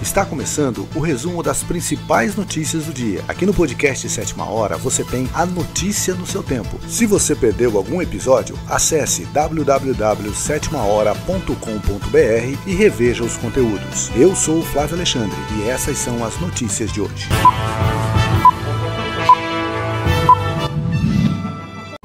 Está começando o resumo das principais notícias do dia. Aqui no podcast Sétima Hora você tem a notícia no seu tempo. Se você perdeu algum episódio, acesse www.setimahora.com.br e reveja os conteúdos. Eu sou o Flávio Alexandre e essas são as notícias de hoje.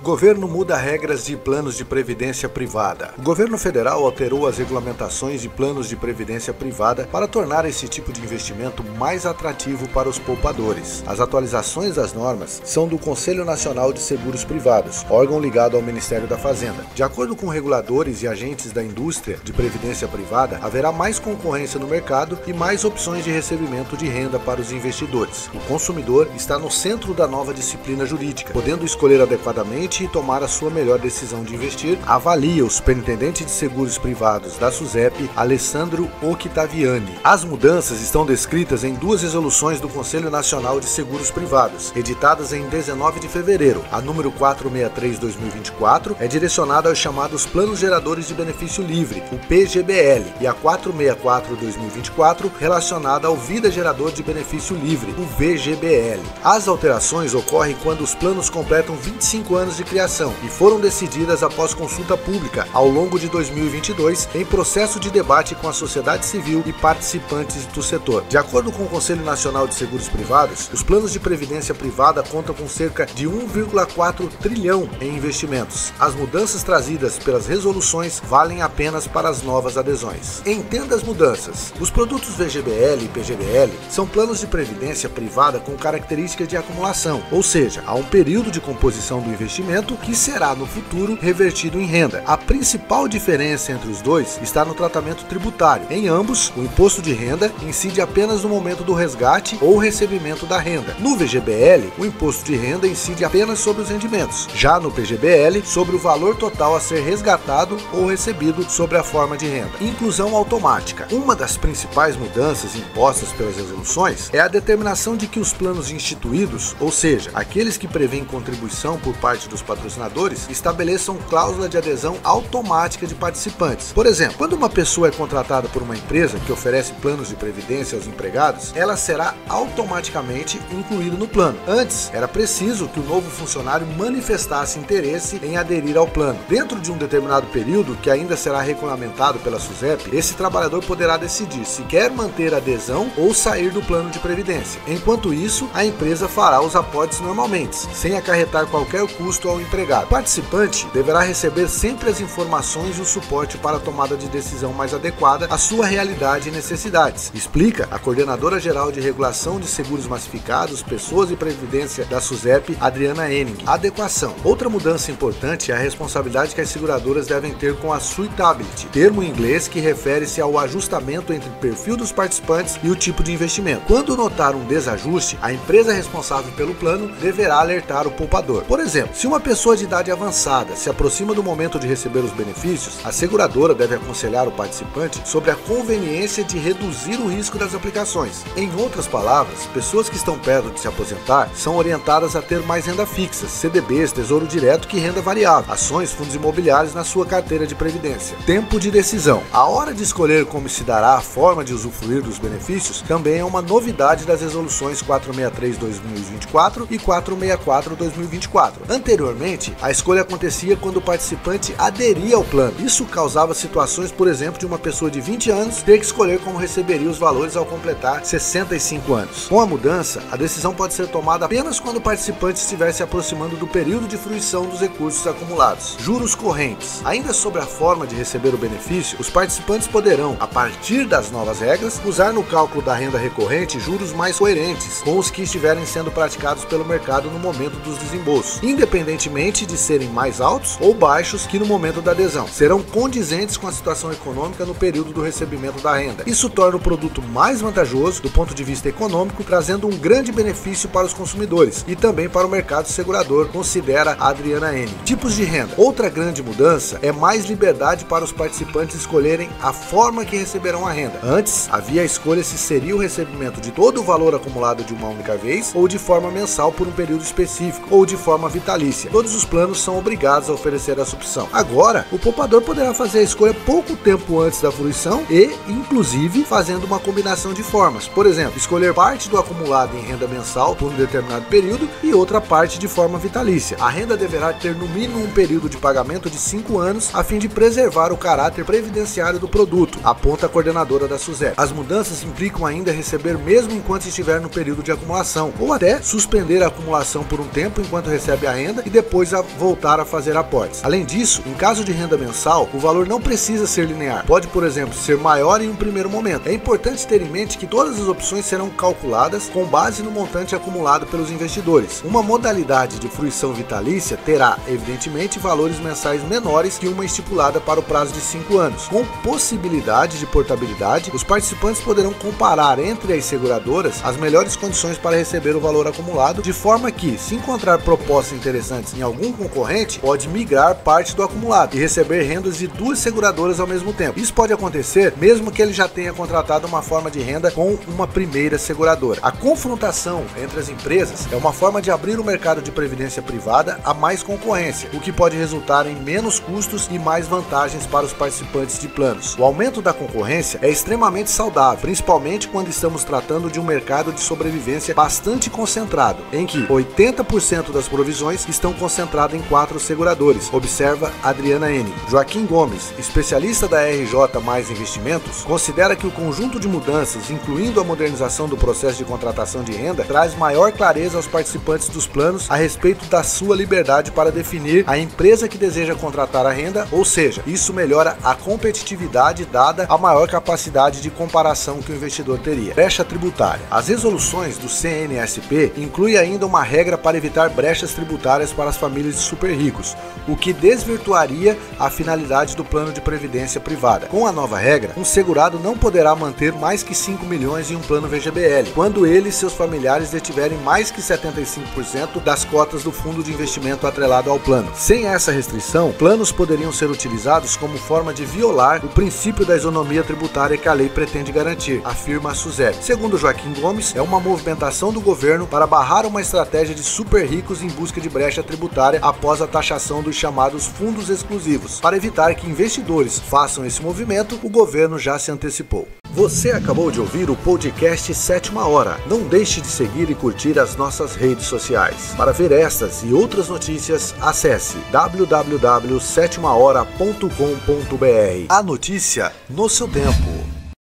Governo muda regras de planos de previdência privada. O governo federal alterou as regulamentações de planos de previdência privada para tornar esse tipo de investimento mais atrativo para os poupadores. As atualizações das normas são do Conselho Nacional de Seguros Privados, órgão ligado ao Ministério da Fazenda. De acordo com reguladores e agentes da indústria de previdência privada, haverá mais concorrência no mercado e mais opções de recebimento de renda para os investidores. O consumidor está no centro da nova disciplina jurídica, podendo escolher adequadamente e tomar a sua melhor decisão de investir, avalia o superintendente de seguros privados da SUSEP, Alessandro Octaviani. As mudanças estão descritas em duas resoluções do Conselho Nacional de Seguros Privados, editadas em 19 de fevereiro. A número 463/2024 é direcionada aos chamados Planos Geradores de Benefício Livre, o PGBL, e a 464/2024 relacionada ao Vida Gerador de Benefício Livre, o VGBL. As alterações ocorrem quando os planos completam 25 anos de criação e foram decididas após consulta pública ao longo de 2022 em processo de debate com a sociedade civil e participantes do setor. De acordo com o Conselho Nacional de Seguros Privados, os planos de previdência privada contam com cerca de 1,4 trilhão em investimentos. As mudanças trazidas pelas resoluções valem apenas para as novas adesões. Entenda as mudanças. Os produtos VGBL e PGBL são planos de previdência privada com características de acumulação, ou seja, há um período de composição do investimento que será no futuro revertido em renda. A principal diferença entre os dois está no tratamento tributário. Em ambos, o imposto de renda incide apenas no momento do resgate ou recebimento da renda. No VGBL, o imposto de renda incide apenas sobre os rendimentos. Já no PGBL, sobre o valor total a ser resgatado ou recebido sobre a forma de renda. Inclusão automática. Uma das principais mudanças impostas pelas resoluções é a determinação de que os planos instituídos, ou seja, aqueles que prevêem contribuição por parte dos patrocinadores, estabeleçam cláusula de adesão automática de participantes. Por exemplo, quando uma pessoa é contratada por uma empresa que oferece planos de previdência aos empregados, ela será automaticamente incluída no plano. Antes, era preciso que o novo funcionário manifestasse interesse em aderir ao plano. Dentro de um determinado período, que ainda será regulamentado pela SUSEP, esse trabalhador poderá decidir se quer manter a adesão ou sair do plano de previdência. Enquanto isso, a empresa fará os aportes normalmente, sem acarretar qualquer custo ao empregado. O participante deverá receber sempre as informações e o suporte para a tomada de decisão mais adequada à sua realidade e necessidades, explica a coordenadora geral de regulação de seguros massificados, pessoas e previdência da SUSEP, Adriana Henning. Adequação. Outra mudança importante é a responsabilidade que as seguradoras devem ter com a suitability, termo em inglês que refere-se ao ajustamento entre o perfil dos participantes e o tipo de investimento. Quando notar um desajuste, a empresa responsável pelo plano deverá alertar o poupador. Por exemplo, se uma pessoa de idade avançada se aproxima do momento de receber os benefícios, a seguradora deve aconselhar o participante sobre a conveniência de reduzir o risco das aplicações. Em outras palavras, pessoas que estão perto de se aposentar são orientadas a ter mais renda fixa, CDBs, tesouro direto que renda variável, ações, fundos imobiliários na sua carteira de previdência. Tempo de decisão. A hora de escolher como se dará a forma de usufruir dos benefícios também é uma novidade das resoluções 463/2024 e 464/2024. Anteriormente, a escolha acontecia quando o participante aderia ao plano. Isso causava situações, por exemplo, de uma pessoa de 20 anos ter que escolher como receberia os valores ao completar 65 anos. Com a mudança, a decisão pode ser tomada apenas quando o participante estiver se aproximando do período de fruição dos recursos acumulados. Juros correntes. Ainda sobre a forma de receber o benefício, os participantes poderão, a partir das novas regras, usar no cálculo da renda recorrente juros mais coerentes com os que estiverem sendo praticados pelo mercado no momento dos desembolsos, independentemente de serem mais altos ou baixos que no momento da adesão. Serão condizentes com a situação econômica no período do recebimento da renda. Isso torna o produto mais vantajoso do ponto de vista econômico, trazendo um grande benefício para os consumidores e também para o mercado segurador, considera Adriana Henning. Tipos de renda. Outra grande mudança é mais liberdade para os participantes escolherem a forma que receberão a renda. Antes, havia a escolha se seria o recebimento de todo o valor acumulado de uma única vez ou de forma mensal por um período específico ou de forma vitalícia. Previdência. Todos os planos são obrigados a oferecer essa opção. Agora, o poupador poderá fazer a escolha pouco tempo antes da fruição e, inclusive, fazendo uma combinação de formas. Por exemplo, escolher parte do acumulado em renda mensal por um determinado período e outra parte de forma vitalícia. A renda deverá ter no mínimo um período de pagamento de 5 anos a fim de preservar o caráter previdenciário do produto, aponta a coordenadora da SUSEP. As mudanças implicam ainda receber mesmo enquanto estiver no período de acumulação, ou até suspender a acumulação por um tempo enquanto recebe a renda e depois voltar a fazer aportes. Além disso, em caso de renda mensal, o valor não precisa ser linear. Pode, por exemplo, ser maior em um primeiro momento. É importante ter em mente que todas as opções serão calculadas com base no montante acumulado pelos investidores. Uma modalidade de fruição vitalícia terá, evidentemente, valores mensais menores que uma estipulada para o prazo de 5 anos. Com possibilidade de portabilidade, os participantes poderão comparar entre as seguradoras as melhores condições para receber o valor acumulado, de forma que, se encontrar propostas interessantes em algum concorrente, pode migrar parte do acumulado e receber rendas de 2 seguradoras ao mesmo tempo. Isso pode acontecer mesmo que ele já tenha contratado uma forma de renda com uma primeira seguradora. A confrontação entre as empresas é uma forma de abrir o mercado de previdência privada a mais concorrência, o que pode resultar em menos custos e mais vantagens para os participantes de planos. O aumento da concorrência é extremamente saudável, principalmente quando estamos tratando de um mercado de sobrevivência bastante concentrado, em que 80% das provisões estão concentradas em 4 seguradores, observa Adriana N. Joaquim Gomes, especialista da RJ Mais Investimentos, considera que o conjunto de mudanças, incluindo a modernização do processo de contratação de renda, traz maior clareza aos participantes dos planos a respeito da sua liberdade para definir a empresa que deseja contratar a renda, ou seja, isso melhora a competitividade dada a maior capacidade de comparação que o investidor teria. Brecha tributária. As resoluções do CNSP incluem ainda uma regra para evitar brechas tributárias para as famílias de super ricos, o que desvirtuaria a finalidade do plano de previdência privada. Com a nova regra, um segurado não poderá manter mais que 5 milhões em um plano VGBL, quando ele e seus familiares detiverem mais que 75% das cotas do fundo de investimento atrelado ao plano. Sem essa restrição, planos poderiam ser utilizados como forma de violar o princípio da isonomia tributária que a lei pretende garantir, afirma a SUSEP. Segundo Joaquim Gomes, é uma movimentação do governo para barrar uma estratégia de super ricos em busca de brecha tributária após a taxação dos chamados fundos exclusivos. Para evitar que investidores façam esse movimento, o governo já se antecipou. Você acabou de ouvir o podcast Sétima Hora. Não deixe de seguir e curtir as nossas redes sociais. Para ver estas e outras notícias, acesse www.setimahora.com.br. A notícia no seu tempo.